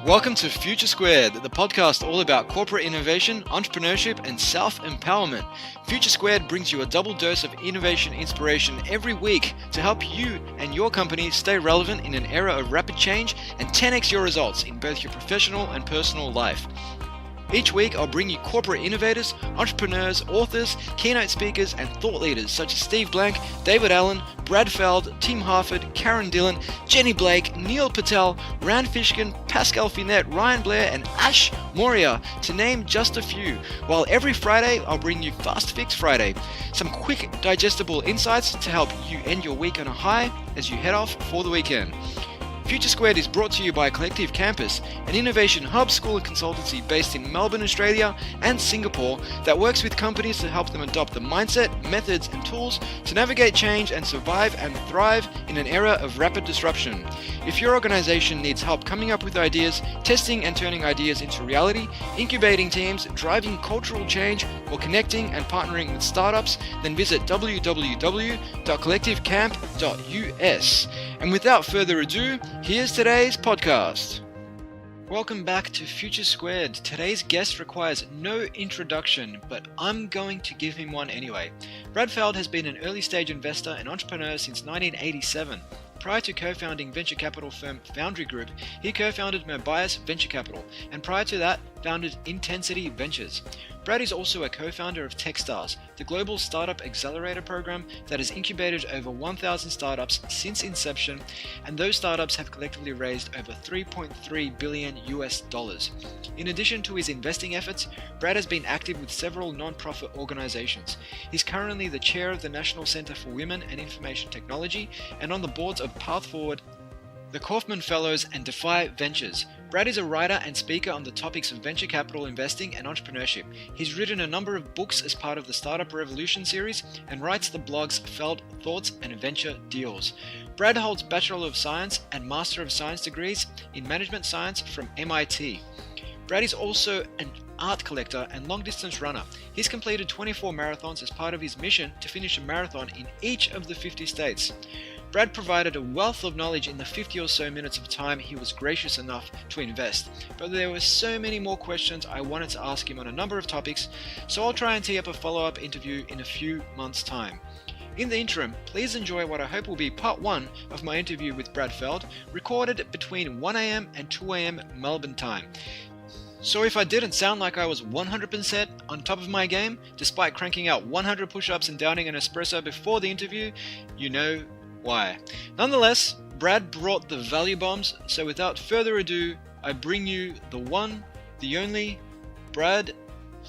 Welcome to Future Squared, the podcast all about corporate innovation, entrepreneurship, and self-empowerment. Future Squared brings you a double dose of innovation inspiration every week to help you and your company stay relevant in an era of rapid change and 10x your results in both your professional and personal life. Each week, I'll bring you corporate innovators, entrepreneurs, authors, keynote speakers, and thought leaders such as Steve Blank, David Allen, Brad Feld, Tim Harford, Karen Dillon, Jenny Blake, Neil Patel, Rand Fishkin, Pascal Finette, Ryan Blair, and Ash Moria, to name just a few. While every Friday, I'll bring you Fast Fix Friday, some quick, digestible insights to help you end your week on a high as you head off for the weekend. Future Squared is brought to you by Collective Campus, an innovation hub school and consultancy based in Melbourne, Australia and Singapore that works with companies to help them adopt the mindset, methods and tools to navigate change and survive and thrive in an era of rapid disruption. If your organization needs help coming up with ideas, testing and turning ideas into reality, incubating teams, driving cultural change, or connecting and partnering with startups, then visit www.collectivecamp.us. And without further ado, here's today's podcast. Welcome back to Future Squared. Today's guest requires no introduction, but I'm going to give him one anyway. Brad Feld has been an early stage investor and entrepreneur since 1987. Prior to co-founding venture capital firm Foundry Group, he co-founded Mobius Venture Capital, and prior to that, founded Untitled Ventures. Brad is also a co-founder of Techstars, the global startup accelerator program that has incubated over 1,000 startups since inception, and those startups have collectively raised over $3.3 billion US. In addition to his investing efforts, Brad has been active with several non-profit organizations. He's currently the chair of the National Center for Women and Information Technology and on the boards of Path Forward, the Kauffman Fellows, and Defy Ventures. Brad is a writer and speaker on the topics of venture capital investing and entrepreneurship. He's written a number of books as part of the Startup Revolution series and writes the blogs Feld Thoughts and Venture Deals. Brad holds Bachelor of Science and Master of Science degrees in Management Science from MIT. Brad is also an art collector and long-distance runner. He's completed 24 marathons as part of his mission to finish a marathon in each of the 50 states. Brad provided a wealth of knowledge in the 50 or so minutes of time he was gracious enough to invest, but there were so many more questions I wanted to ask him on a number of topics, so I'll try and tee up a follow-up interview in a few months' time. In the interim, please enjoy what I hope will be part 1 of my interview with Brad Feld, recorded between 1 a.m. and 2 a.m. Melbourne time. So if I didn't sound like I was 100% on top of my game, despite cranking out 100 push-ups and downing an espresso before the interview, you know why. Nonetheless, Brad brought the value bombs, so without further ado, I bring you the one, the only, Brad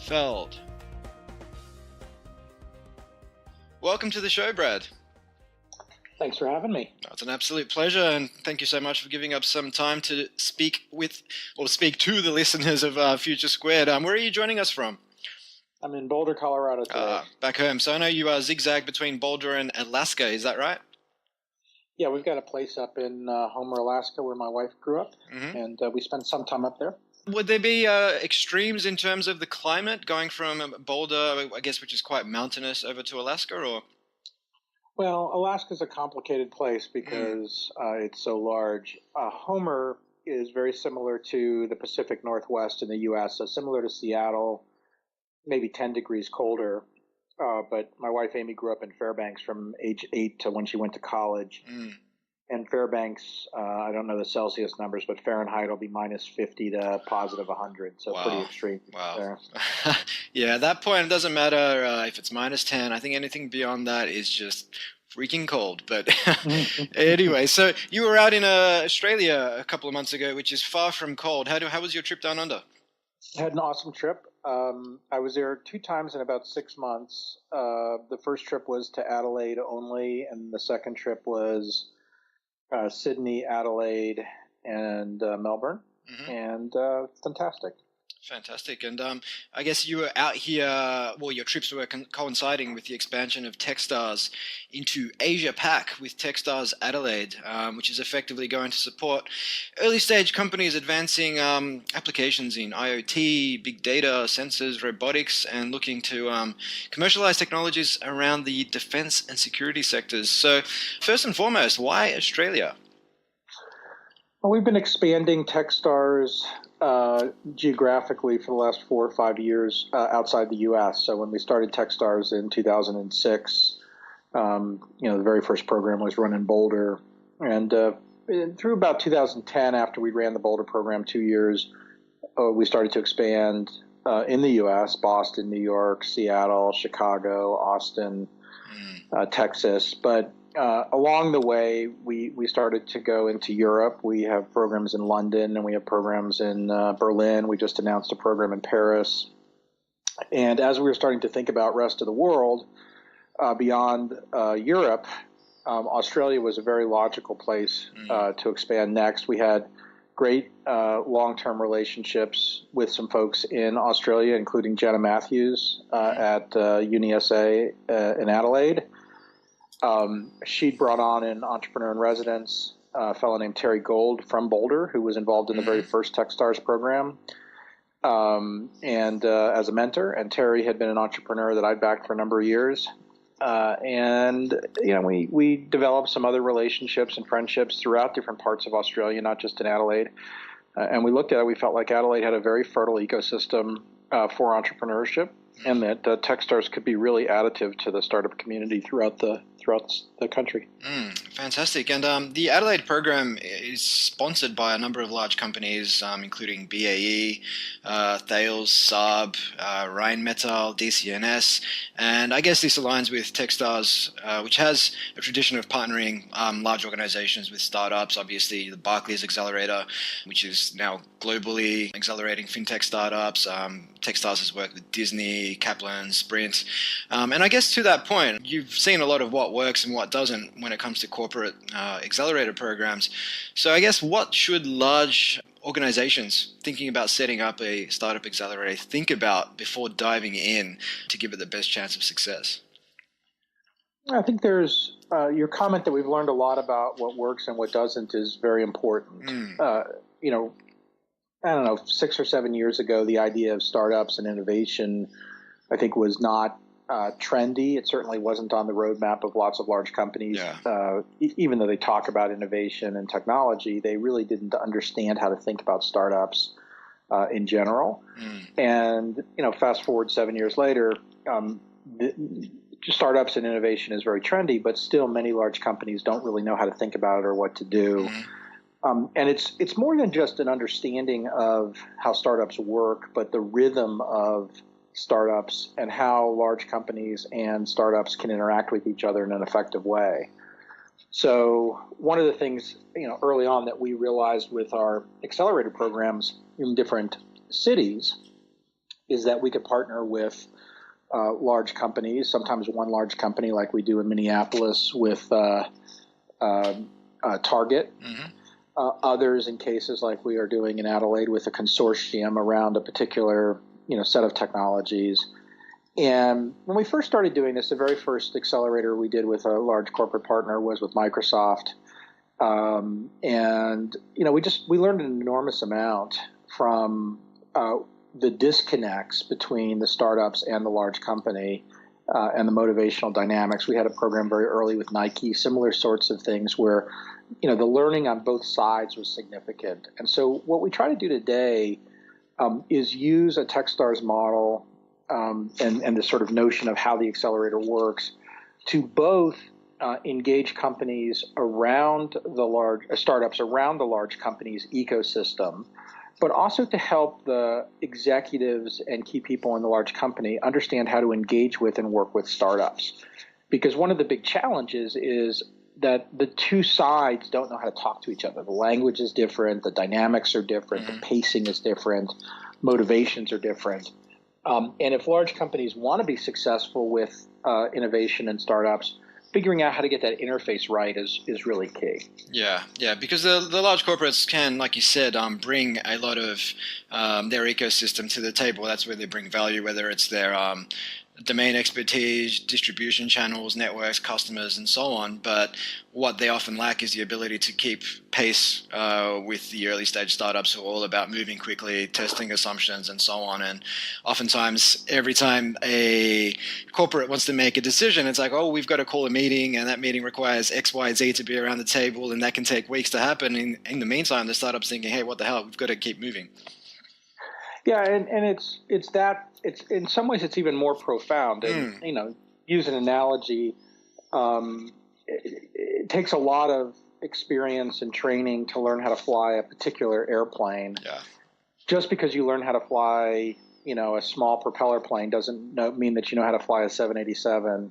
Feld. Welcome to the show, Brad. Thanks for having me. It's an absolute pleasure, and thank you so much for giving up some time to speak to the listeners of Future Squared. Where are you joining us from? I'm in Boulder, Colorado today. Back home. So I know you zigzag between Boulder and Alaska, is that right? Yeah, we've got a place up in Homer, Alaska, where my wife grew up, and we spent some time up there. Would there be extremes in terms of the climate, going from Boulder, I guess, which is quite mountainous, over to Alaska, or? Well, Alaska's a complicated place because it's so large. Homer is very similar to the Pacific Northwest in the U.S., so similar to Seattle, maybe 10 degrees colder. But my wife, Amy, grew up in Fairbanks from age 8 to when she went to college. And Fairbanks, I don't know the Celsius numbers, but Fahrenheit will be minus 50 to positive 100. So pretty extreme. Wow. Yeah, at that point, it doesn't matter if it's minus 10. I think anything beyond that is just freaking cold. But anyway, so you were out in Australia a couple of months ago, which is far from cold. How was your trip down under? I had an awesome trip. I was there 2 times in about 6 months. The first trip was to Adelaide only, and the second trip was Sydney, Adelaide, and Melbourne, and fantastic. Fantastic. And I guess you were out here, well, your trips were coinciding with the expansion of Techstars into Asia Pac with Techstars Adelaide, which is effectively going to support early stage companies advancing applications in IoT, big data, sensors, robotics, and looking to commercialize technologies around the defense and security sectors. So first and foremost, why Australia? Well, we've been expanding Techstars geographically for the last 4 or 5 years outside the U.S. So when we started Techstars in 2006, the very first program was run in Boulder. And through about 2010, after we ran the Boulder program 2 years, we started to expand in the U.S., Boston, New York, Seattle, Chicago, Austin, Texas. But along the way, we started to go into Europe. We have programs in London, and we have programs in Berlin. We just announced a program in Paris. And as we were starting to think about rest of the world, beyond Europe, Australia was a very logical place to expand next. We had great long-term relationships with some folks in Australia, including Jenna Matthews at UniSA in Adelaide. She'd brought on an entrepreneur in residence, a fellow named Terry Gold from Boulder, who was involved in the very first Techstars program, and as a mentor. And Terry had been an entrepreneur that I'd backed for a number of years. We developed some other relationships and friendships throughout different parts of Australia, not just in Adelaide. And we looked at it. We felt like Adelaide had a very fertile ecosystem for entrepreneurship, and that Techstars could be really additive to the startup community throughout the country. Fantastic. And the Adelaide program is sponsored by a number of large companies, including BAE, Thales, Saab, Rheinmetall, DCNS. And I guess this aligns with Techstars, which has a tradition of partnering large organizations with startups. Obviously, the Barclays Accelerator, which is now globally accelerating fintech startups. Techstars has worked with Disney, Kaplan, Sprint. And I guess to that point, you've seen a lot of what works and what doesn't when it comes to corporate accelerator programs. So I guess what should large organizations thinking about setting up a startup accelerator think about before diving in to give it the best chance of success? I think there's your comment that we've learned a lot about what works and what doesn't is very important. I don't know, 6 or 7 years ago, the idea of startups and innovation, I think, was not trendy. It certainly wasn't on the roadmap of lots of large companies. Yeah. Even though they talk about innovation and technology, they really didn't understand how to think about startups in general. And, fast forward 7 years later, startups and innovation is very trendy, but still many large companies don't really know how to think about it or what to do. And it's more than just an understanding of how startups work, but the rhythm of startups and how large companies and startups can interact with each other in an effective way. So one of the things, early on that we realized with our accelerator programs in different cities is that we could partner with large companies, sometimes one large company like we do in Minneapolis with Target. Others in cases like we are doing in Adelaide with a consortium around a particular set of technologies. And when we first started doing this, the very first accelerator we did with a large corporate partner was with Microsoft. We learned an enormous amount from the disconnects between the startups and the large company and the motivational dynamics. We had a program very early with Nike, similar sorts of things where the learning on both sides was significant. And so what we try to do today is use a Techstars model and this sort of notion of how the accelerator works to both engage companies around the large startups around the large company's ecosystem, but also to help the executives and key people in the large company understand how to engage with and work with startups. Because one of the big challenges is that the two sides don't know how to talk to each other. The language is different, the dynamics are different, the pacing is different, motivations are different. And if large companies want to be successful with innovation and startups, figuring out how to get that interface right is really key. Yeah, because the large corporates can, like you said, bring a lot of their ecosystem to the table. That's where they bring value, whether it's their domain expertise, distribution channels, networks, customers, and so on. But what they often lack is the ability to keep pace with the early stage startups who are all about moving quickly, testing assumptions, and so on. And oftentimes, every time a corporate wants to make a decision, it's like, oh, we've got to call a meeting, and that meeting requires X, Y, Z to be around the table, and that can take weeks to happen. In the meantime, the startup's thinking, hey, what the hell? We've got to keep moving. Yeah, and it's in some ways it's even more profound. And use an analogy. It takes a lot of experience and training to learn how to fly a particular airplane. Yeah. Just because you learn how to fly, a small propeller plane doesn't mean that you know how to fly a 787.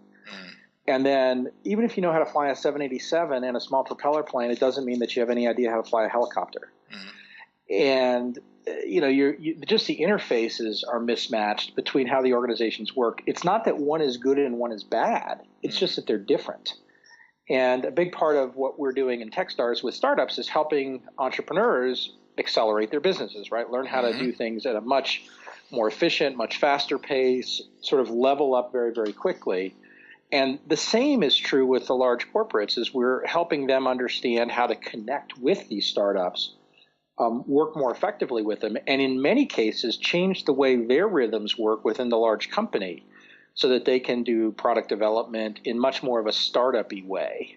And then even if you know how to fly a 787 and a small propeller plane, it doesn't mean that you have any idea how to fly a helicopter. And just the interfaces are mismatched between how the organizations work. It's not that one is good and one is bad. It's just that they're different. And a big part of what we're doing in Techstars with startups is helping entrepreneurs accelerate their businesses, right? Learn how to do things at a much more efficient, much faster pace, sort of level up very, very quickly. And the same is true with the large corporates, is we're helping them understand how to connect with these startups, work more effectively with them, and in many cases change the way their rhythms work within the large company so that they can do product development in much more of a startup-y way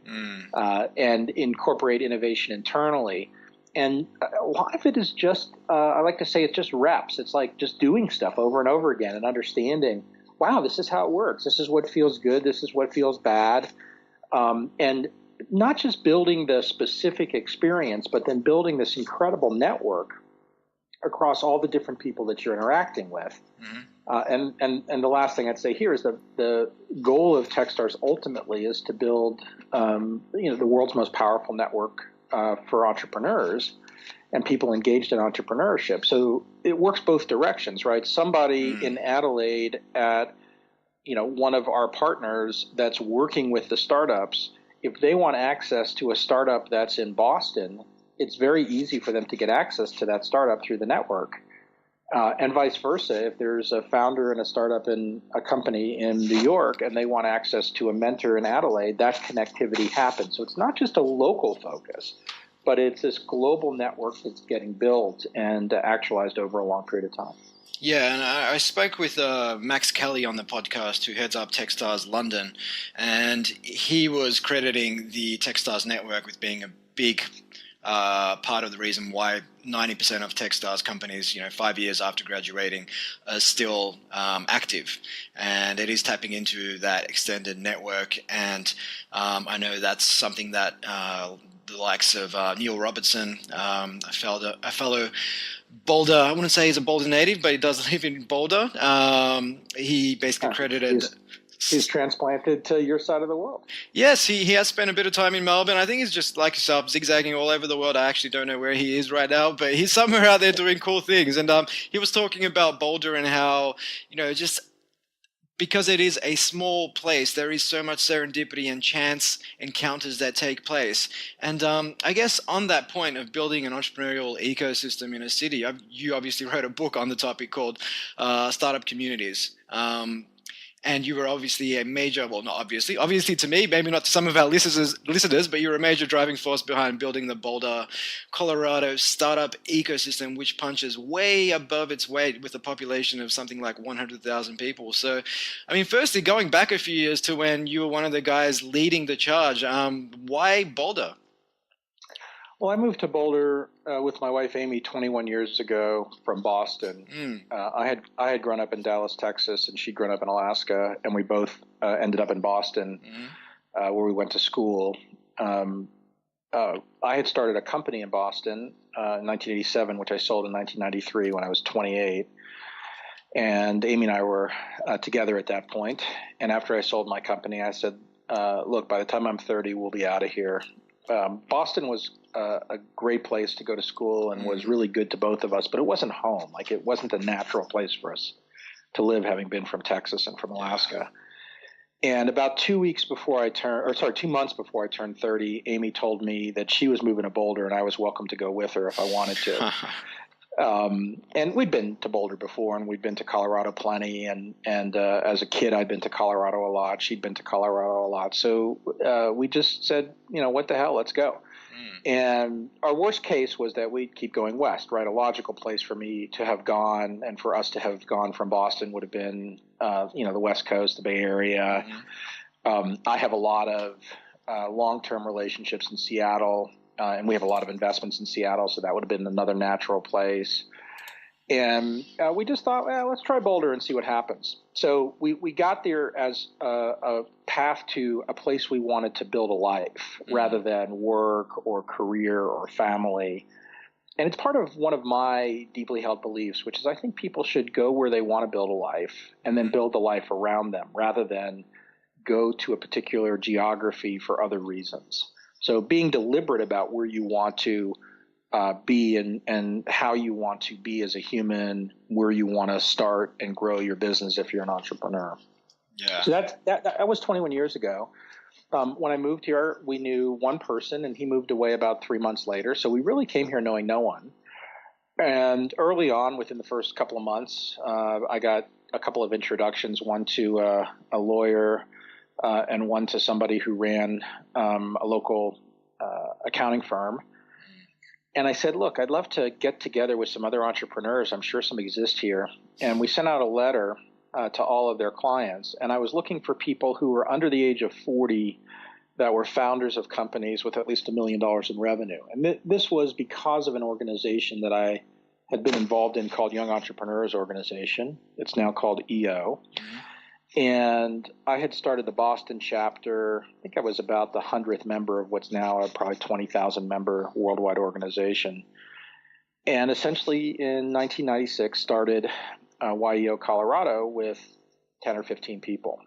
and incorporate innovation internally. And a lot of it is just, I like to say it's just reps. It's like just doing stuff over and over again and understanding, wow, this is how it works. This is what feels good. This is what feels bad. And not just building the specific experience, but then building this incredible network across all the different people that you're interacting with. And the last thing I'd say here is that the goal of Techstars ultimately is to build the world's most powerful network for entrepreneurs and people engaged in entrepreneurship. So it works both directions, right? Somebody in Adelaide at one of our partners that's working with the startups, if they want access to a startup that's in Boston, it's very easy for them to get access to that startup through the network. And vice versa, if there's a founder in a startup in a company in New York and they want access to a mentor in Adelaide, that connectivity happens. So it's not just a local focus, but it's this global network that's getting built and actualized over a long period of time. Yeah, and I spoke with Max Kelly on the podcast, who heads up Techstars London, and he was crediting the Techstars network with being a big part of the reason why 90% of Techstars companies, 5 years after graduating, are still active. And it is tapping into that extended network. And I know that's something that the likes of Neil Robertson, a fellow Boulder, I wouldn't say he's a Boulder native, but he does live in Boulder. He basically credited... He's transplanted to your side of the world. Yes, he has spent a bit of time in Melbourne. I think he's just like yourself, zigzagging all over the world. I actually don't know where he is right now, but he's somewhere out there doing cool things. And he was talking about Boulder and how, just because it is a small place, there is so much serendipity and chance encounters that take place. And I guess on that point of building an entrepreneurial ecosystem in a city, you obviously wrote a book on the topic called Startup Communities. And you were obviously a major, well, not obviously to me, maybe not to some of our listeners, but you were a major driving force behind building the Boulder, Colorado startup ecosystem, which punches way above its weight with a population of something like 100,000 people. So, firstly, going back a few years to when you were one of the guys leading the charge, why Boulder? Well, I moved to Boulder with my wife Amy 21 years ago from Boston. I had grown up in Dallas, Texas, and she'd grown up in Alaska, and we both ended up in Boston, where we went to school. I had started a company in Boston in 1987, which I sold in 1993 when I was 28. And Amy and I were together at that point. And after I sold my company, I said, look, by the time I'm 30, we'll be out of here. Boston was a great place to go to school and was really good to both of us, but it wasn't home. Like, it wasn't a natural place for us to live, having been from Texas and from Alaska. And about 2 months before I turned 30, Amy told me that she was moving to Boulder and I was welcome to go with her if I wanted to. And we'd been to Boulder before, and we'd been to Colorado plenty. And as a kid, I'd been to Colorado a lot. She'd been to Colorado a lot. So we just said, what the hell, let's go. And our worst case was that we'd keep going west, right? A logical place for me to have gone and for us to have gone from Boston would have been, the West Coast, the Bay Area. I have a lot of long-term relationships in Seattle, and we have a lot of investments in Seattle, so that would have been another natural place. And we just thought, well, let's try Boulder and see what happens. So we got there as a path to a place we wanted to build a life rather than work or career or family. And it's part of one of my deeply held beliefs, which is I think people should go where they want to build a life and then build the life around them rather than go to a particular geography for other reasons. So being deliberate about where you want to be and how you want to be as a human, where you want to start and grow your business if you're an entrepreneur. Yeah. So that was 21 years ago. When I moved here, we knew one person, and he moved away about 3 months later. So we really came here knowing no one. And early on, within the first couple of months, I got a couple of introductions, one to a lawyer and one to somebody who ran a local accounting firm. And I said, look, I'd love to get together with some other entrepreneurs. I'm sure some exist here. And we sent out a letter to all of their clients. And I was looking for people who were under the age of 40 that were founders of companies with at least $1 million in revenue. And this was because of an organization that I had been involved in called Young Entrepreneurs Organization. It's now called EO. And I had started the Boston chapter. I think I was about the 100th member of what's now a probably 20,000 member worldwide organization. And essentially in 1996 started YEO Colorado with 10 or 15 people.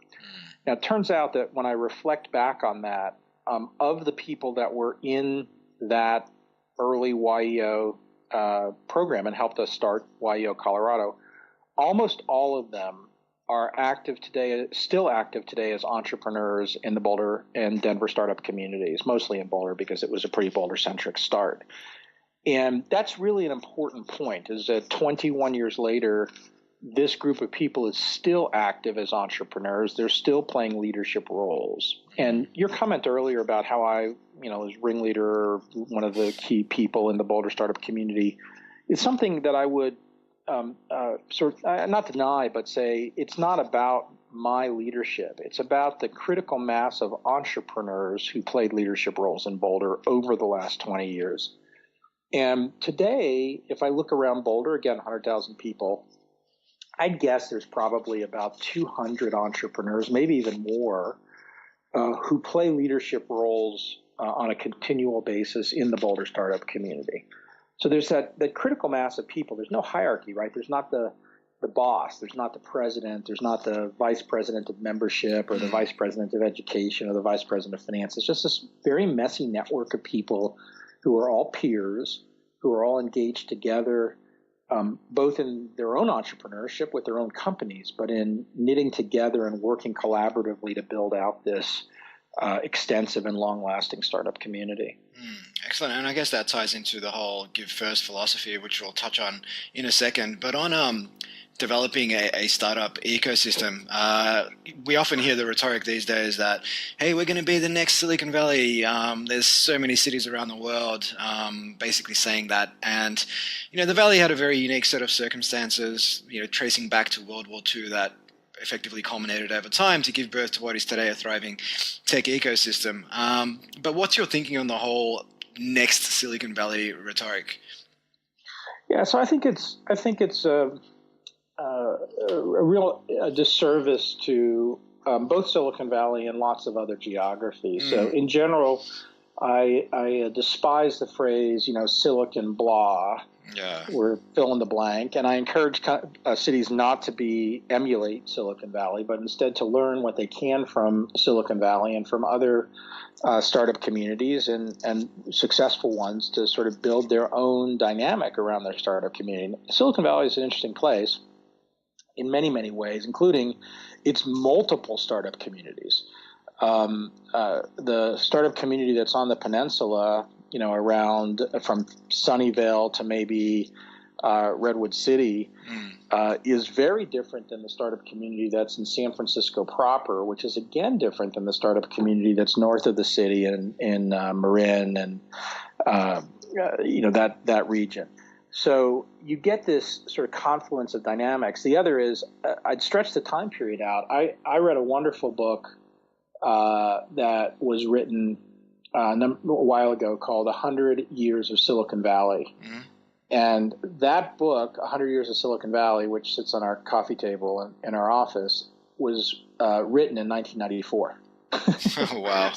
Now it turns out that when I reflect back on that, of the people that were in that early YEO program and helped us start YEO Colorado, almost all of them are still active today as entrepreneurs in the Boulder and Denver startup communities, mostly in Boulder because it was a pretty Boulder-centric start. And that's really an important point, is that 21 years later, this group of people is still active as entrepreneurs. They're still playing leadership roles. And your comment earlier about how I, was ringleader, one of the key people in the Boulder startup community, is something that I would not deny, but say it's not about my leadership. It's about the critical mass of entrepreneurs who played leadership roles in Boulder over the last 20 years. And today, if I look around Boulder, again, 100,000 people, I'd guess there's probably about 200 entrepreneurs, maybe even more, who play leadership roles on a continual basis in the Boulder startup community. So there's that critical mass of people. There's no hierarchy, right? There's not the boss. There's not the president. There's not the vice president of membership or the vice president of education or the vice president of finance. It's just this very messy network of people who are all peers, who are all engaged together, both in their own entrepreneurship with their own companies, but in knitting together and working collaboratively to build out this extensive and long-lasting startup community. Excellent. And I guess that ties into the whole give first philosophy, which we'll touch on in a second. But on developing a startup ecosystem, we often hear the rhetoric these days that, hey, we're going to be the next Silicon Valley. There's so many cities around the world basically saying that. And, the Valley had a very unique set of circumstances, tracing back to World War II that effectively culminated over time to give birth to what is today a thriving tech ecosystem. But what's your thinking on the whole next Silicon Valley rhetoric? Yeah, so I think it's a real disservice to both Silicon Valley and lots of other geographies. So in general, I despise the phrase, Silicon blah. Yeah. Or fill in the blank. And I encourage cities not to emulate Silicon Valley, but instead to learn what they can from Silicon Valley and from other startup communities and successful ones to sort of build their own dynamic around their startup community. Silicon Valley is an interesting place in many, many ways, including its multiple startup communities. The startup community that's on the peninsula, around from Sunnyvale to maybe Redwood City, is very different than the startup community that's in San Francisco proper, which is again different than the startup community that's north of the city in Marin and that region. So you get this sort of confluence of dynamics. The other is I'd stretch the time period out. I read a wonderful book that was written a while ago called 100 Years of Silicon Valley. Mm-hmm. And that book, 100 Years of Silicon Valley, which sits on our coffee table in our office, was written in 1994. Oh, wow.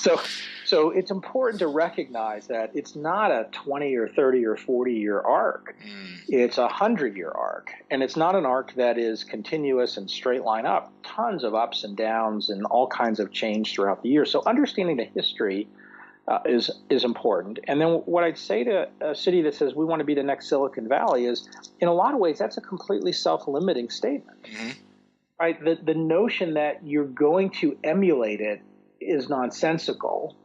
So it's important to recognize that it's not a 20 or 30 or 40-year arc. It's a 100-year arc. And it's not an arc that is continuous and straight line up. Tons of ups and downs and all kinds of change throughout the year. So understanding the history is important. And then what I'd say to a city that says we want to be the next Silicon Valley is, in a lot of ways, that's a completely self-limiting statement. Mm-hmm. Right? The notion that you're going to emulate it is nonsensical.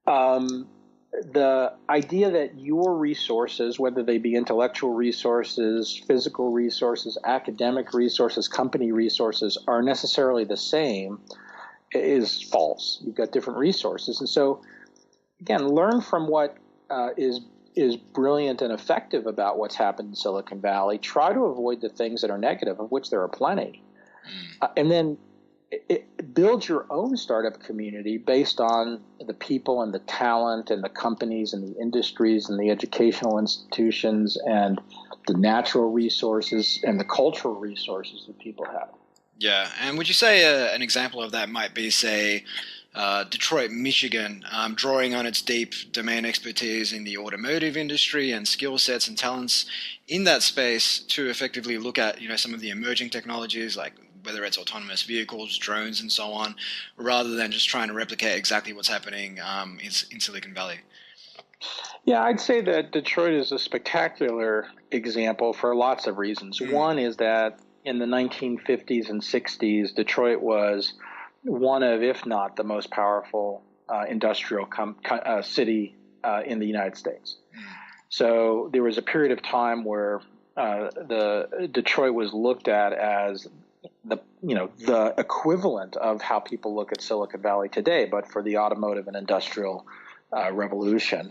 The idea that your resources, whether they be intellectual resources, physical resources, academic resources, company resources, are necessarily the same is false. You've got different resources. And so, again, learn from what is brilliant and effective about what's happened in Silicon Valley. Try to avoid the things that are negative, of which there are plenty. And then build your own startup community based on the people and the talent and the companies and the industries and the educational institutions and the natural resources and the cultural resources that people have. Yeah, and would you say an example of that might be, say, Detroit, Michigan, drawing on its deep domain expertise in the automotive industry and skill sets and talents in that space to effectively look at, some of the emerging technologies, like whether it's autonomous vehicles, drones, and so on, rather than just trying to replicate exactly what's happening in Silicon Valley? Yeah, I'd say that Detroit is a spectacular example for lots of reasons. One is that in the 1950s and 60s, Detroit was one of, if not the most powerful industrial city in the United States. So there was a period of time where the Detroit was looked at as the equivalent of how people look at Silicon Valley today, but for the automotive and industrial revolution.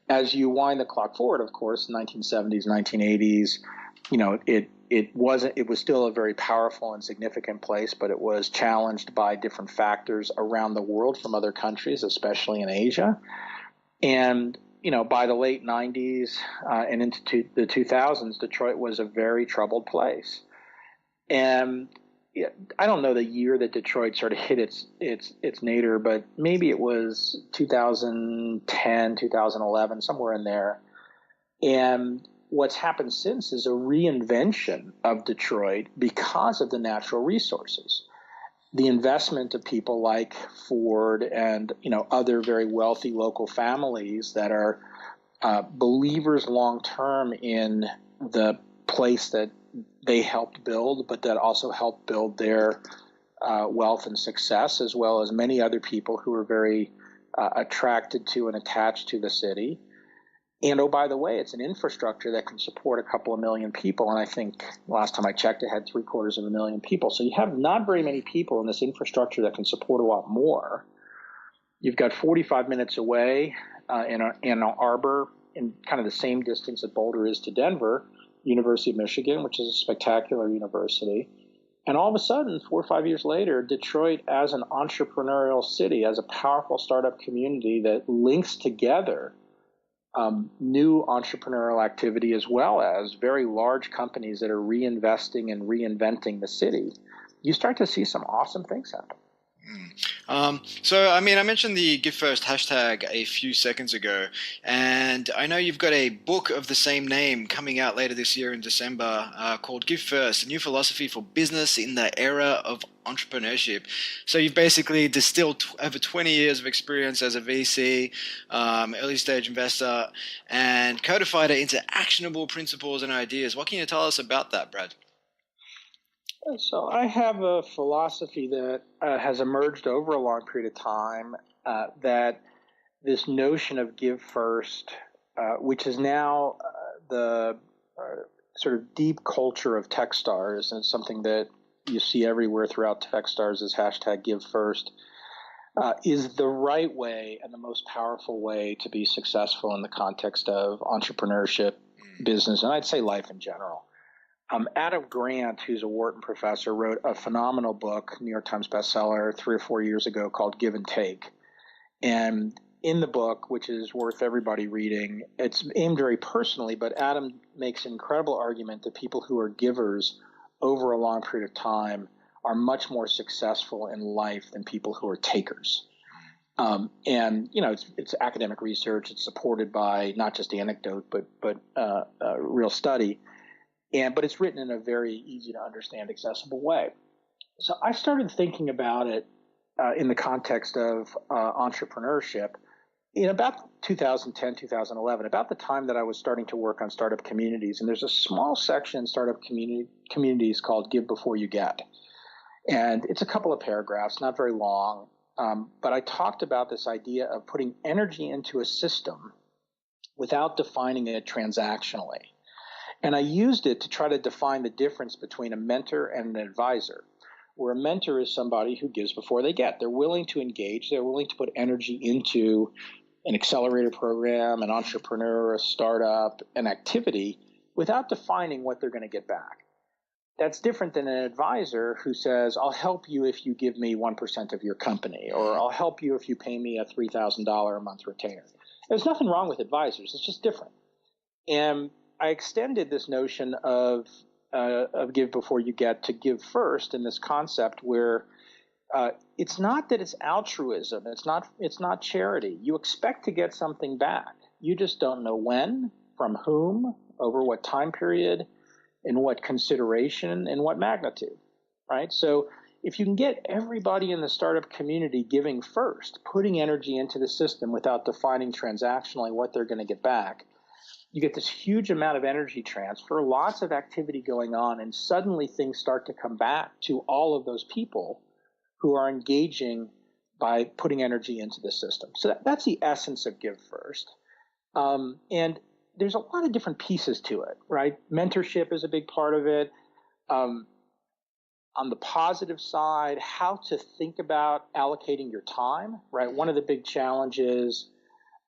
As you wind the clock forward, of course, 1970s, 1980s, it was still a very powerful and significant place, but it was challenged by different factors around the world from other countries, especially in Asia. And, by the late 90s and into the 2000s, Detroit was a very troubled place. And I don't know the year that Detroit sort of hit its nadir, but maybe it was 2010, 2011, somewhere in there. And what's happened since is a reinvention of Detroit because of the natural resources. The investment of people like Ford and other very wealthy local families that are believers long term in the place that they helped build, but that also helped build their wealth and success, as well as many other people who are very attracted to and attached to the city. And, oh, by the way, it's an infrastructure that can support a couple of million people. And I think last time I checked, it had 750,000 people. So you have not very many people in this infrastructure that can support a lot more. You've got 45 minutes away in Ann Arbor, in kind of the same distance that Boulder is to Denver, University of Michigan, which is a spectacular university. And all of a sudden, 4 or 5 years later, Detroit as an entrepreneurial city, as a powerful startup community that links together new entrepreneurial activity as well as very large companies that are reinvesting and reinventing the city, you start to see some awesome things happen. I mentioned the Give First hashtag a few seconds ago, and I know you've got a book of the same name coming out later this year in December called Give First, a new philosophy for business in the era of entrepreneurship. So you've basically distilled over 20 years of experience as a VC, early stage investor, and codified it into actionable principles and ideas. What can you tell us about that, Brad? So I have a philosophy that has emerged over a long period of time, that this notion of give first, which is now the sort of deep culture of Techstars, and it's something that you see everywhere throughout Techstars is hashtag give first, is the right way and the most powerful way to be successful in the context of entrepreneurship, business, and I'd say life in general. Adam Grant, who's a Wharton professor, wrote a phenomenal book, New York Times bestseller, 3 or 4 years ago called Give and Take. And in the book, which is worth everybody reading, it's aimed very personally, but Adam makes an incredible argument that people who are givers over a long period of time are much more successful in life than people who are takers. And it's academic research. It's supported by not just anecdote, but real study. But it's written in a very easy to understand, accessible way. So I started thinking about it in the context of entrepreneurship in about 2010, 2011, about the time that I was starting to work on startup communities. And there's a small section in startup communities called Give Before You Get. And it's a couple of paragraphs, not very long. But I talked about this idea of putting energy into a system without defining it transactionally. And I used it to try to define the difference between a mentor and an advisor, where a mentor is somebody who gives before they get. They're willing to engage. They're willing to put energy into an accelerator program, an entrepreneur, a startup, an activity without defining what they're going to get back. That's different than an advisor who says, I'll help you if you give me 1% of your company, or I'll help you if you pay me a $3,000 a month retainer. There's nothing wrong with advisors. It's just different. And I extended this notion of give before you get to give first in this concept where it's not that it's altruism. It's not charity. You expect to get something back. You just don't know when, from whom, over what time period, in what consideration, in what magnitude, right? So if you can get everybody in the startup community giving first, putting energy into the system without defining transactionally what they're going to get back, you get this huge amount of energy transfer, lots of activity going on, and suddenly things start to come back to all of those people who are engaging by putting energy into the system. So that's the essence of Give First. And there's a lot of different pieces to it, right? Mentorship is a big part of it. On the positive side, how to think about allocating your time, right? One of the big challenges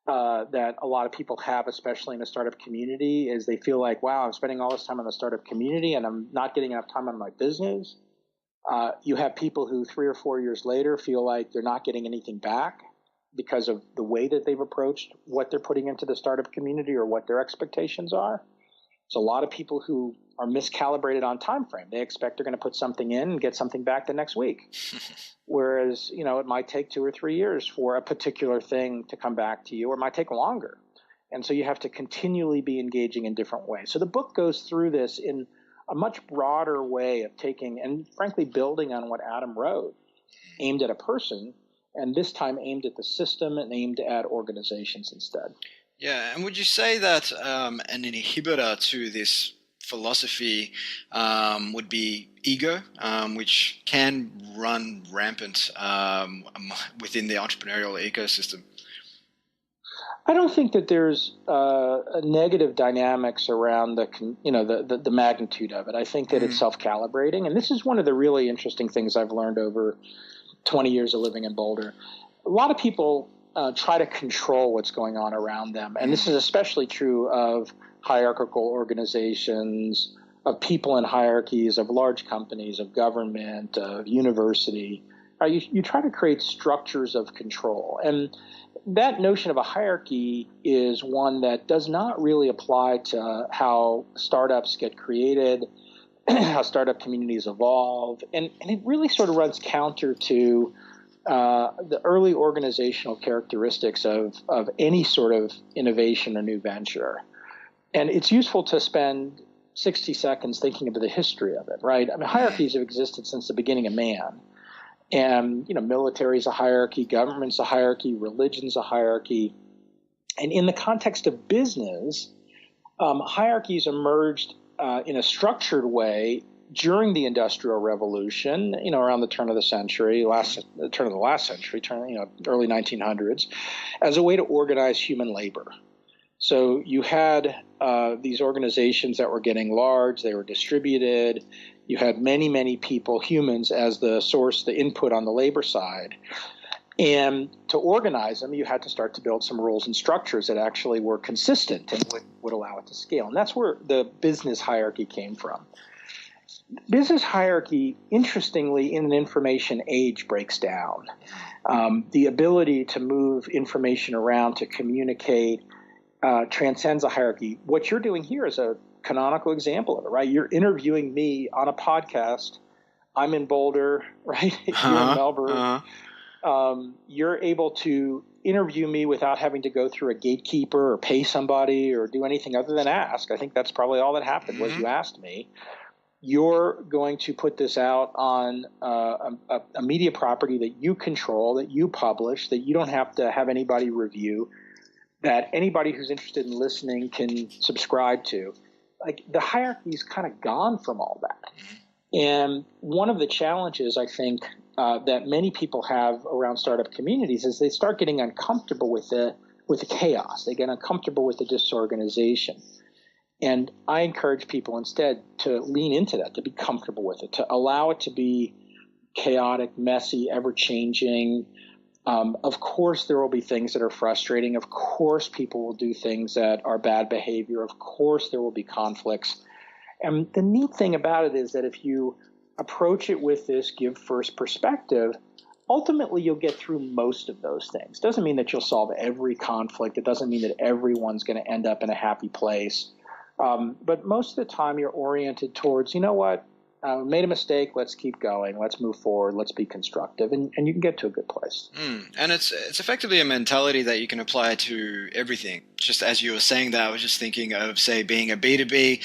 that a lot of people have, especially in a startup community, is they feel like, wow, I'm spending all this time on the startup community and I'm not getting enough time on my business. You have people who 3 or 4 years later feel like they're not getting anything back because of the way that they've approached what they're putting into the startup community or what their expectations are. So a lot of people who are miscalibrated on time frame. They expect they're going to put something in and get something back the next week. Whereas, it might take 2 or 3 years for a particular thing to come back to you, or it might take longer. And so you have to continually be engaging in different ways. So the book goes through this in a much broader way of taking and frankly building on what Adam wrote, aimed at a person, and this time aimed at the system and aimed at organizations instead. Yeah, and would you say that an inhibitor to this philosophy would be ego, which can run rampant within the entrepreneurial ecosystem? I don't think that there's negative dynamics around the magnitude of it. I think that it's self-calibrating, and this is one of the really interesting things I've learned over 20 years of living in Boulder. A lot of people try to control what's going on around them, and this is especially true of hierarchical organizations, of people in hierarchies, of large companies, of government, of university. You try to create structures of control, and that notion of a hierarchy is one that does not really apply to how startups get created, how startup communities evolve, and it really sort of runs counter to the early organizational characteristics of any sort of innovation or new venture. And it's useful to spend 60 seconds thinking about the history of it, right? I mean, hierarchies have existed since the beginning of man. And, military is a hierarchy, government's a hierarchy, religion's a hierarchy. And in the context of business, hierarchies emerged in a structured way during the Industrial Revolution, around the turn of the century, turn of the last century, early 1900s, as a way to organize human labor. So you had these organizations that were getting large, they were distributed. You had many, many people, humans, as the source, the input on the labor side. And to organize them, you had to start to build some rules and structures that actually were consistent and would allow it to scale. And that's where the business hierarchy came from. Business hierarchy, interestingly, in an information age breaks down. The ability to move information around, to communicate, transcends a hierarchy. What you're doing here is a canonical example of it, right? You're interviewing me on a podcast. I'm in Boulder, right? You're in Melbourne. You're able to interview me without having to go through a gatekeeper or pay somebody or do anything other than ask. I think that's probably all that happened was you asked me. You're going to put this out on a media property that you control, that you publish, that you don't have to have anybody review, that anybody who's interested in listening can subscribe to. Like, the hierarchy's kind of gone from all that. And one of the challenges, I think, that many people have around startup communities is they start getting uncomfortable with the chaos. They get uncomfortable with the disorganization. And I encourage people instead to lean into that, to be comfortable with it, to allow it to be chaotic, messy, ever-changing. Of course, there will be things that are frustrating. Of course, people will do things that are bad behavior. Of course, there will be conflicts. And the neat thing about it is that if you approach it with this give first perspective, ultimately you'll get through most of those things. Doesn't mean that you'll solve every conflict. It doesn't mean that everyone's going to end up in a happy place. But most of the time you're oriented towards, you know what, made a mistake, let's keep going, let's move forward, let's be constructive, and you can get to a good place. And it's effectively a mentality that you can apply to everything. Just as you were saying that, I was just thinking of, say, being a B2B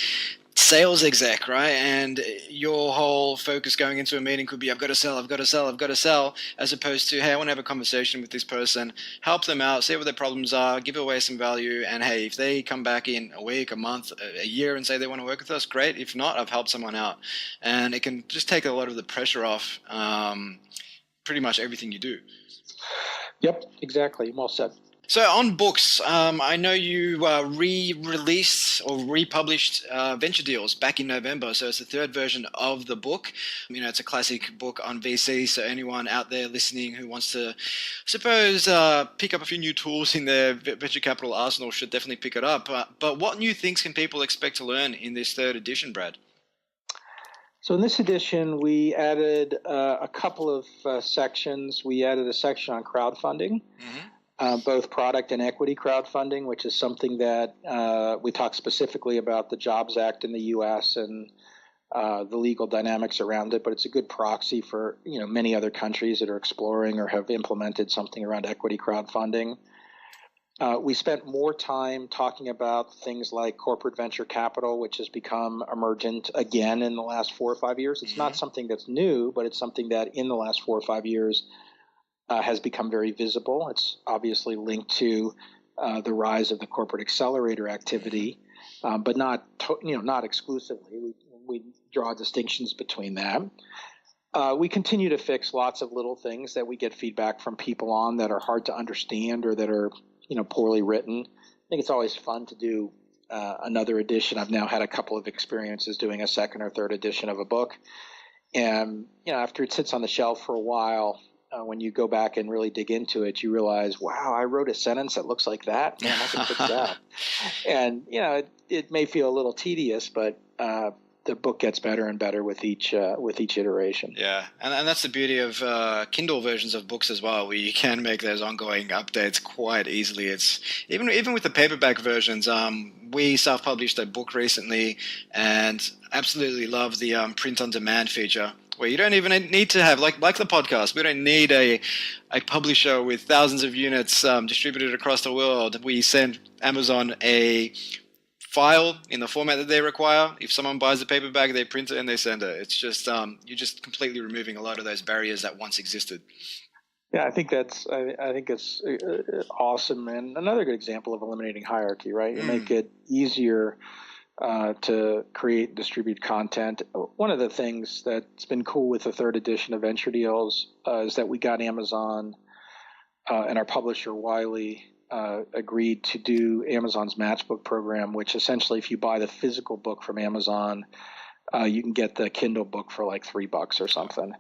sales exec, right? And your whole focus going into a meeting could be, I've got to sell, as opposed to, hey, I want to have a conversation with this person, help them out, see what their problems are, give away some value, and hey, if they come back in a week, a month, a year and say they want to work with us, great. If not, I've helped someone out. And it can just take a lot of the pressure off pretty much everything you do. Yep, exactly. Well said. So on books, I know you re-released or republished Venture Deals back in November. So it's the third version of the book. You know, it's a classic book on VC. So anyone out there listening who wants to, suppose, pick up a few new tools in their venture capital arsenal should definitely pick it up. But what new things can people expect to learn in this third edition, Brad? So in this edition, we added a couple of sections. We added a section on crowdfunding. Both product and equity crowdfunding, which is something that we talk specifically about the Jobs Act in the U.S. and the legal dynamics around it, but it's a good proxy for many other countries that are exploring or have implemented something around equity crowdfunding. We spent more time talking about things like corporate venture capital, which has become emergent again in the last 4 or 5 years. It's not something that's new, but it's something that in the last 4 or 5 years has become very visible. It's obviously linked to the rise of the corporate accelerator activity, but not exclusively. We draw distinctions between them. We continue to fix lots of little things that we get feedback from people on that are hard to understand or that are poorly written. I think it's always fun to do another edition. I've now had a couple of experiences doing a second or third edition of a book, and after it sits on the shelf for a while, when you go back and really dig into it, you realize, wow, I wrote a sentence that looks like that. Man, I can fix that. And, it may feel a little tedious, but the book gets better and better with each iteration. Yeah, and that's the beauty of Kindle versions of books as well, where you can make those ongoing updates quite easily. It's even with the paperback versions. We self-published a book recently and absolutely love the print-on-demand feature, where you don't even need to have, like the podcast, we don't need a publisher with thousands of units distributed across the world. We send Amazon a file in the format that they require. If someone buys the paperback, they print it and they send it. It's just you're just completely removing a lot of those barriers that once existed. Yeah, I think it's awesome, and another good example of eliminating hierarchy. Right, you make it easier to create and distribute content. One of the things that's been cool with the third edition of Venture Deals is that we got Amazon and our publisher Wiley agreed to do Amazon's Matchbook program, which essentially, if you buy the physical book from Amazon, you can get the Kindle book for like $3 or something.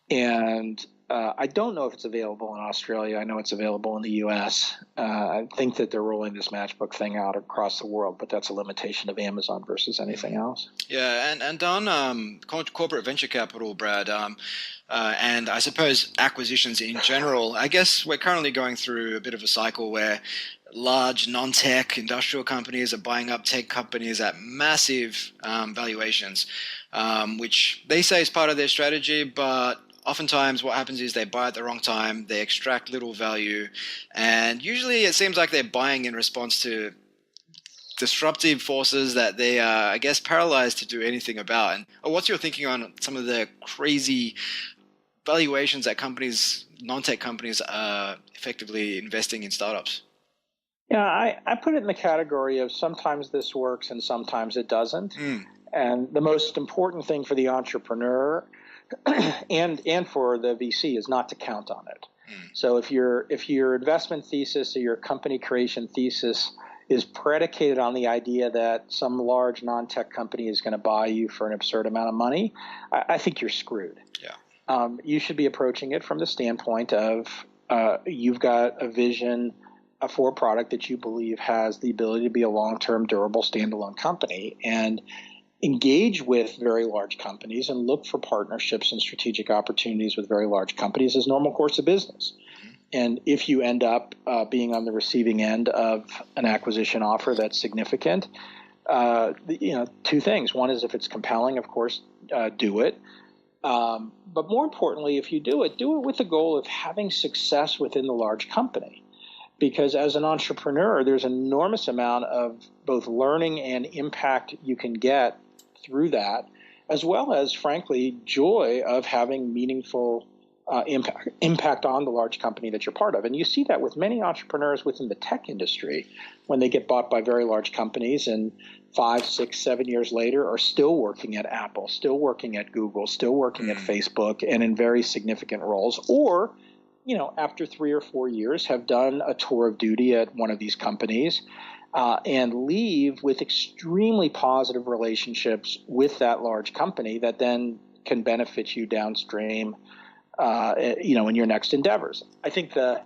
And I don't know if it's available in Australia. I know it's available in the U.S. I think that they're rolling this Matchbook thing out across the world, but that's a limitation of Amazon versus anything else. Yeah, and on corporate venture capital, Brad, and I suppose acquisitions in general, I guess we're currently going through a bit of a cycle where large non-tech industrial companies are buying up tech companies at massive valuations, which they say is part of their strategy, but oftentimes what happens is they buy at the wrong time, they extract little value, and usually it seems like they're buying in response to disruptive forces that they are, I guess, paralyzed to do anything about. And what's your thinking on some of the crazy valuations that companies, non-tech companies, are effectively investing in startups? Yeah, I put it in the category of sometimes this works and sometimes it doesn't. And the most important thing for the entrepreneur and for the VC is not to count on it. So if your investment thesis or your company creation thesis is predicated on the idea that some large non-tech company is going to buy you for an absurd amount of money, I think you're screwed. Yeah. You should be approaching it from the standpoint of you've got a vision for a product that you believe has the ability to be a long-term, durable, standalone company, and engage with very large companies and look for partnerships and strategic opportunities with very large companies as normal course of business. And if you end up being on the receiving end of an acquisition offer that's significant, two things. One is if it's compelling, of course, do it. But more importantly, if you do it with the goal of having success within the large company. Because as an entrepreneur, there's an enormous amount of both learning and impact you can get through that, as well as, frankly, joy of having meaningful impact on the large company that you're part of. And you see that with many entrepreneurs within the tech industry when they get bought by very large companies and 5, 6, 7 years later are still working at Apple, still working at Google, still working at Facebook, and in very significant roles. Or, after 3 or 4 years have done a tour of duty at one of these companies and leave with extremely positive relationships with that large company that then can benefit you downstream in your next endeavors. I think the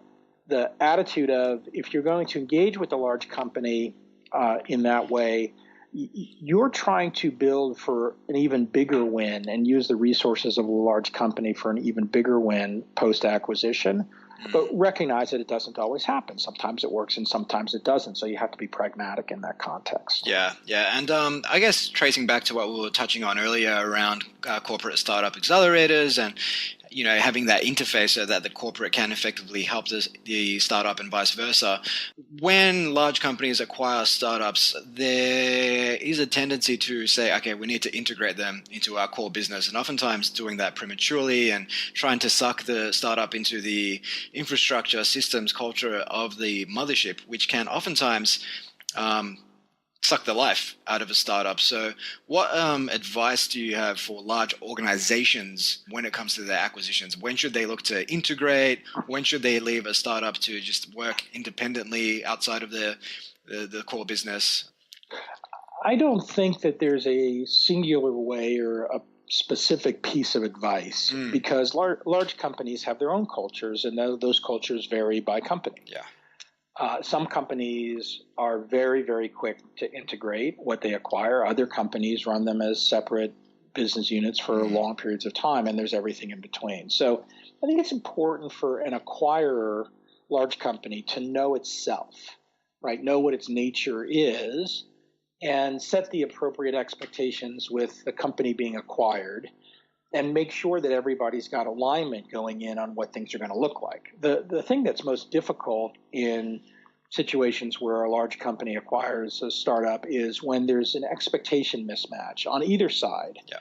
attitude of if you're going to engage with a large company in that way, you're trying to build for an even bigger win and use the resources of a large company for an even bigger win post-acquisition, but recognize that it doesn't always happen. Sometimes it works and sometimes it doesn't, so you have to be pragmatic in that context. Yeah. And I guess tracing back to what we were touching on earlier around corporate startup accelerators and having that interface so that the corporate can effectively help the startup and vice versa. When large companies acquire startups, there is a tendency to say, okay, we need to integrate them into our core business, and oftentimes doing that prematurely and trying to suck the startup into the infrastructure, systems, culture of the mothership, which can oftentimes suck the life out of a startup. So what advice do you have for large organizations when it comes to their acquisitions? When should they look to integrate? When should they leave a startup to just work independently outside of the core business? I don't think that there's a singular way or a specific piece of advice because large companies have their own cultures, and those cultures vary by company. Yeah. Some companies are very, very quick to integrate what they acquire. Other companies run them as separate business units for long periods of time, and there's everything in between. So I think it's important for an acquirer, large company, to know itself, right? Know what its nature is and set the appropriate expectations with the company being acquired, and make sure that everybody's got alignment going in on what things are going to look like. The thing that's most difficult in situations where a large company acquires a startup is when there's an expectation mismatch on either side. Yeah.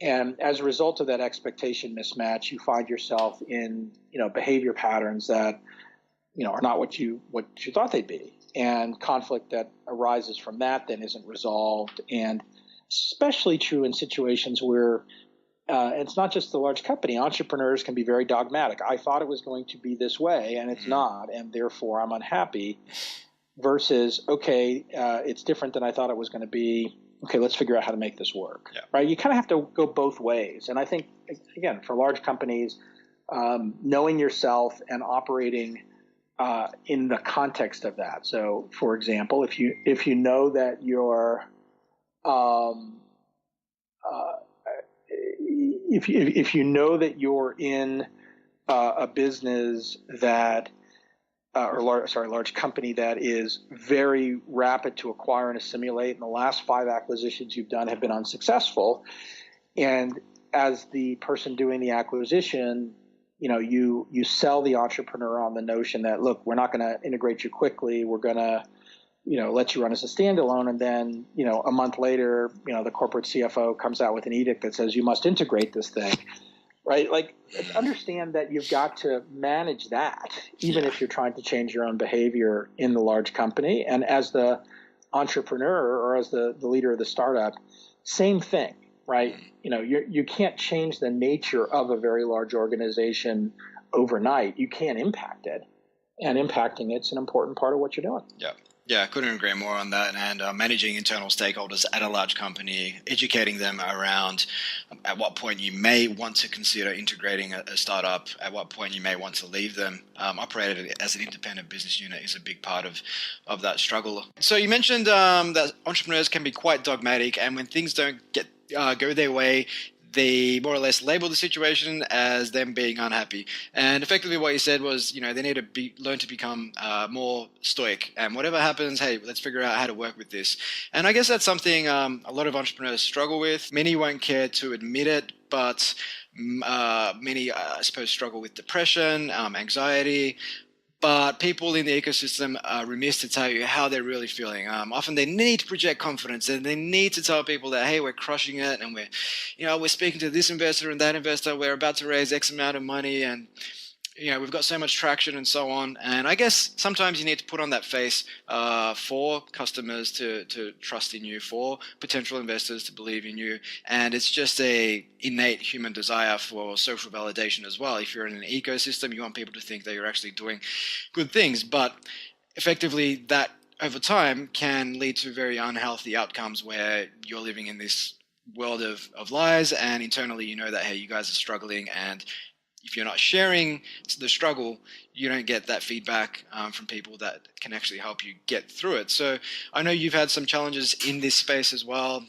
And as a result of that expectation mismatch, you find yourself in behavior patterns that are not what you thought they'd be, and conflict that arises from that then isn't resolved. And especially true in situations where it's not just the large company. Entrepreneurs can be very dogmatic. I thought it was going to be this way, and it's not, and therefore I'm unhappy. Versus, okay, it's different than I thought it was going to be. Okay, let's figure out how to make this work. Yeah. Right? You kind of have to go both ways. And I think, again, for large companies, knowing yourself and operating in the context of that. So, for example, if you know that you're if you know that you're in a business that large company that is very rapid to acquire and assimilate, and the last 5 acquisitions you've done have been unsuccessful, and as the person doing the acquisition, you sell the entrepreneur on the notion that, look, we're not going to integrate you quickly, we're going to let you run as a standalone, and then, a month later, the corporate CFO comes out with an edict that says you must integrate this thing, right? Like, understand that you've got to manage that, even if you're trying to change your own behavior in the large company. And as the entrepreneur or as the leader of the startup, same thing, right? You can't change the nature of a very large organization overnight. You can't impact it, and impacting it's an important part of what you're doing. Yeah, I couldn't agree more on that. And managing internal stakeholders at a large company, educating them around at what point you may want to consider integrating a startup, at what point you may want to leave them. Operated as an independent business unit is a big part of that struggle. So you mentioned that entrepreneurs can be quite dogmatic, and when things don't go their way, they more or less label the situation as them being unhappy. And effectively what you said was, they need to learn to become more stoic. And whatever happens, hey, let's figure out how to work with this. And I guess that's something a lot of entrepreneurs struggle with. Many won't care to admit it, but many, I suppose, struggle with depression, anxiety. But people in the ecosystem are remiss to tell you how they're really feeling. Often they need to project confidence, and they need to tell people that, hey, we're crushing it, and we're speaking to this investor and that investor. We're about to raise X amount of money, and we've got so much traction and so on. And I guess sometimes you need to put on that face for customers to trust in you, for potential investors to believe in you. And it's just a innate human desire for social validation as well. If you're in an ecosystem, you want people to think that you're actually doing good things. But effectively, that over time can lead to very unhealthy outcomes where you're living in this world of lies, and internally that, hey, you guys are struggling, and if you're not sharing the struggle, you don't get that feedback from people that can actually help you get through it. So I know you've had some challenges in this space as well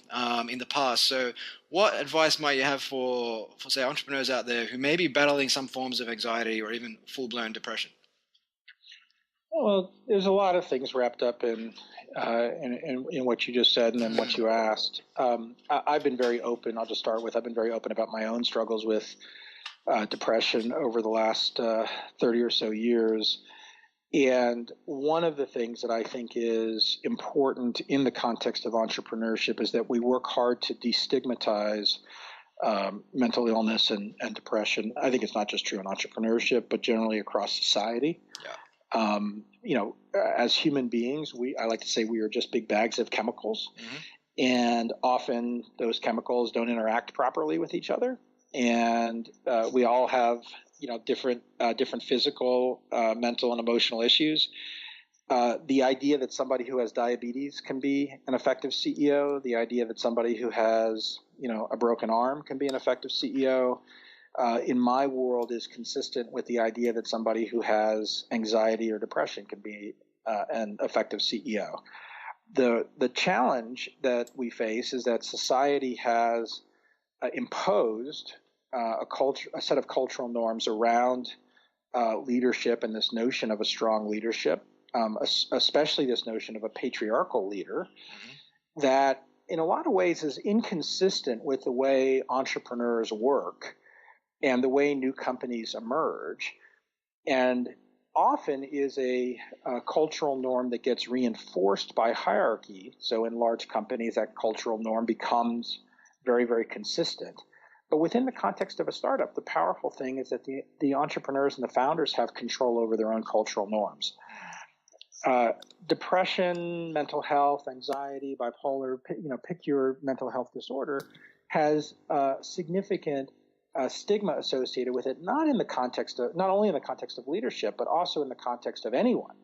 in the past. So what advice might you have for say, entrepreneurs out there who may be battling some forms of anxiety or even full-blown depression? Well, there's a lot of things wrapped up in what you just said and then what you asked. I've been very open. I'll just start with, I've been very open about my own struggles with depression over the last 30 or so years. And one of the things that I think is important in the context of entrepreneurship is that we work hard to destigmatize mental illness and depression. I think it's not just true in entrepreneurship, but generally across society. As human beings, I like to say we are just big bags of chemicals. And often those chemicals don't interact properly with each other. And we all have, different physical, mental, and emotional issues. The idea that somebody who has diabetes can be an effective CEO, the idea that somebody who has, a broken arm can be an effective CEO, in my world is consistent with the idea that somebody who has anxiety or depression can be an effective CEO. The challenge that we face is that society has imposed a set of cultural norms around leadership and this notion of a strong leadership, especially this notion of a patriarchal leader, that in a lot of ways is inconsistent with the way entrepreneurs work and the way new companies emerge, and often is a cultural norm that gets reinforced by hierarchy. So in large companies, that cultural norm becomes very, very consistent. But within the context of a startup, the powerful thing is that the entrepreneurs and the founders have control over their own cultural norms. Depression, mental health, anxiety, bipolar, pick your mental health disorder, has significant stigma associated with it, not only in the context of leadership, but also in the context of anyone.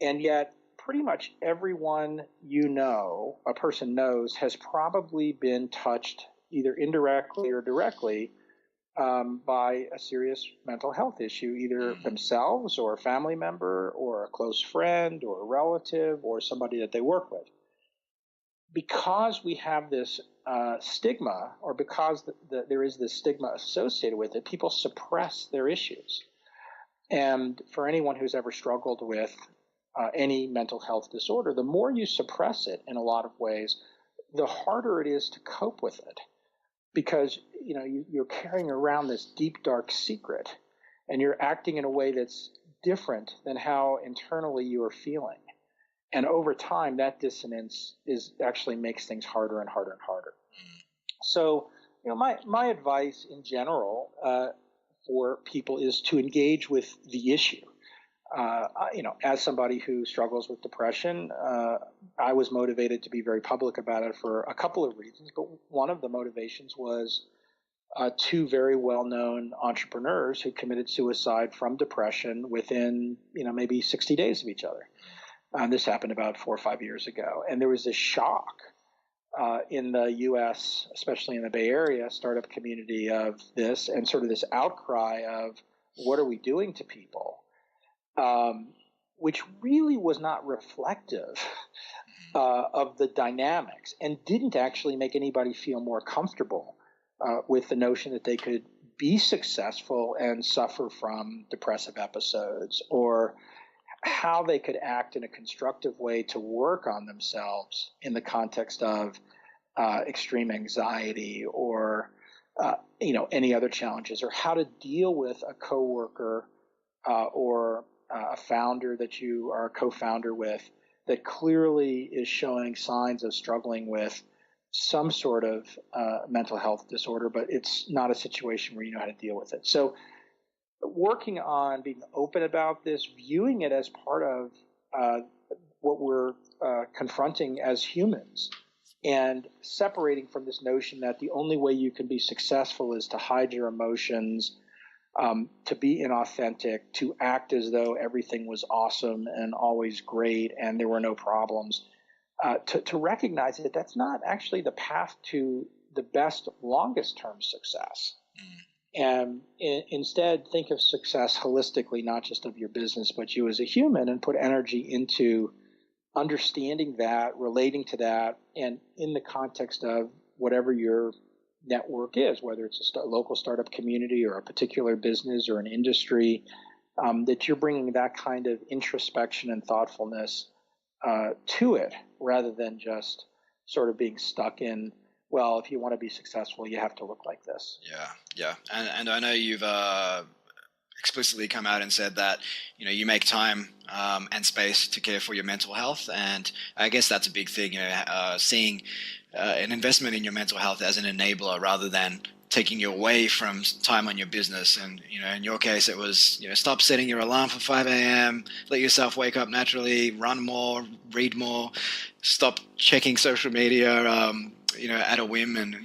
And yet, pretty much everyone a person knows, has probably been touched either indirectly or directly by a serious mental health issue, either themselves or a family member or a close friend or a relative or somebody that they work with. Because we have this stigma, or because there is this stigma associated with it, people suppress their issues. And for anyone who's ever struggled with any mental health disorder, the more you suppress it in a lot of ways, the harder it is to cope with it. Because you're carrying around this deep, dark secret, and you're acting in a way that's different than how internally you are feeling. And over time, that dissonance actually makes things harder and harder and harder. So, my advice in general for people is to engage with the issue. As somebody who struggles with depression, I was motivated to be very public about it for a couple of reasons. But one of the motivations was two very well-known entrepreneurs who committed suicide from depression within, maybe 60 days of each other. This happened about 4 or 5 years ago. And there was this shock in the U.S., especially in the Bay Area startup community, of this, and sort of this outcry of, what are we doing to people? Which really was not reflective of the dynamics, and didn't actually make anybody feel more comfortable with the notion that they could be successful and suffer from depressive episodes, or how they could act in a constructive way to work on themselves in the context of extreme anxiety or any other challenges, or how to deal with a coworker or a founder that you are a co-founder with that clearly is showing signs of struggling with some sort of mental health disorder, but it's not a situation where you know how to deal with it. So working on being open about this, viewing it as part of what we're confronting as humans, and separating from this notion that the only way you can be successful is to hide your emotions, to be inauthentic, to act as though everything was awesome and always great and there were no problems, to recognize that that's not actually the path to the best longest-term success. And instead, think of success holistically, not just of your business, but you as a human, and put energy into understanding that, relating to that, and in the context of whatever your network is, whether it's a local startup community or a particular business or an industry, that you're bringing that kind of introspection and thoughtfulness to it, rather than just sort of being stuck in, well, if you want to be successful, you have to look like this. Yeah. And I know you've explicitly come out and said that, you make time and space to care for your mental health. And I guess that's a big thing, seeing an investment in your mental health as an enabler rather than taking you away from time on your business. And, in your case, it was, stop setting your alarm for 5 a.m., let yourself wake up naturally, run more, read more, stop checking social media, at a whim. And,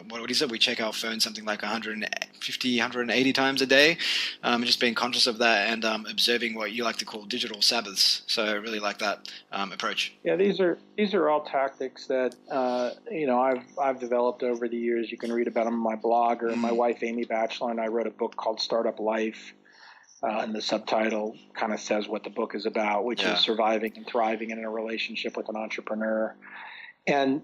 what is it? We check our phone something like 150, 180 times a day. Just being conscious of that and observing what you like to call digital Sabbaths. So I really like that approach. Yeah, these are all tactics that, I've developed over the years. You can read about them on my blog, or my wife, Amy Batchelor, and I wrote a book called Startup Life. And the subtitle kind of says what the book is about, which is surviving and thriving in a relationship with an entrepreneur. And,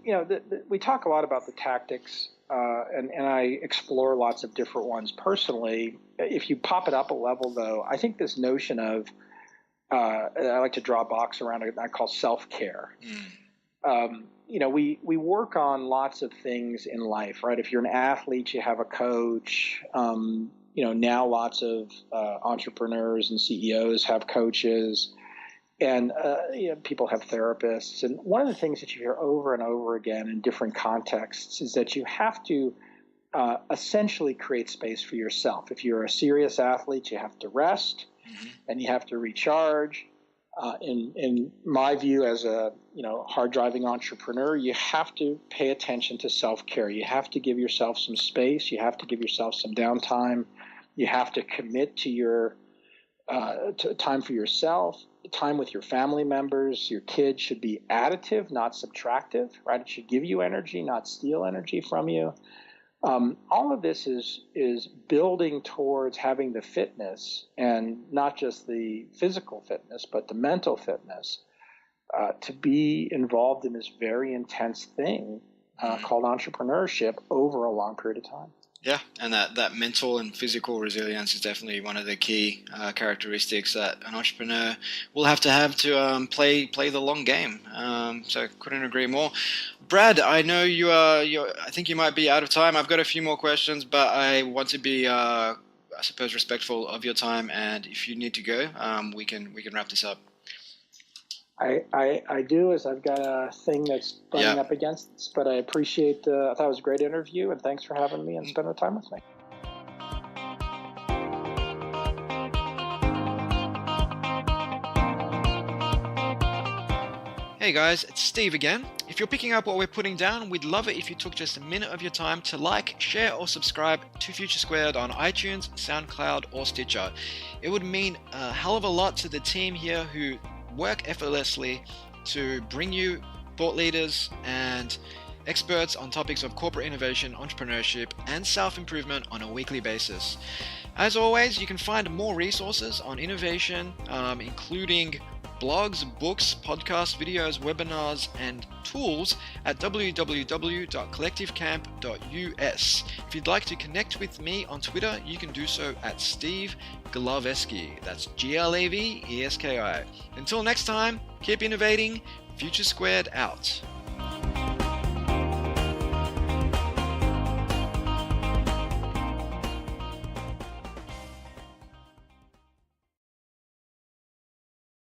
we talk a lot about the tactics, and I explore lots of different ones personally. If you pop it up a level, though, I think this notion of, I like to draw a box around it I call self-care. We work on lots of things in life, right? If you're an athlete, you have a coach. Now lots of entrepreneurs and CEOs have coaches. And people have therapists. And one of the things that you hear over and over again in different contexts is that you have to essentially create space for yourself. If you're a serious athlete, you have to rest and you have to recharge. In my view, as a hard driving entrepreneur, you have to pay attention to self-care. You have to give yourself some space. You have to give yourself some downtime. You have to commit to your to time for yourself. Time with your family members, your kids should be additive, not subtractive, right? It should give you energy, not steal energy from you. All of this is building towards having the fitness, and not just the physical fitness, but the mental fitness, to be involved in this very intense thing called entrepreneurship over a long period of time. Yeah, and that mental and physical resilience is definitely one of the key characteristics that an entrepreneur will have to play the long game. So couldn't agree more. Brad, I know I think you might be out of time. I've got a few more questions, but I want to be, I suppose, respectful of your time. And if you need to go, we can wrap this up. I do, as I've got a thing that's butting up against this, but I appreciate, I thought it was a great interview, and thanks for having me and spending the time with me. Hey guys, it's Steve again. If you're picking up what we're putting down, we'd love it if you took just a minute of your time to like, share, or subscribe to Future Squared on iTunes, SoundCloud, or Stitcher. It would mean a hell of a lot to the team here who work effortlessly to bring you thought leaders and experts on topics of corporate innovation, entrepreneurship, and self-improvement on a weekly basis. As always, you can find more resources on innovation, including blogs, books, podcasts, videos, webinars, and tools at www.collectivecamp.us. If you'd like to connect with me on Twitter, you can do so at Steve Glaveski. That's Glaveski. Until next time, keep innovating. Future Squared out.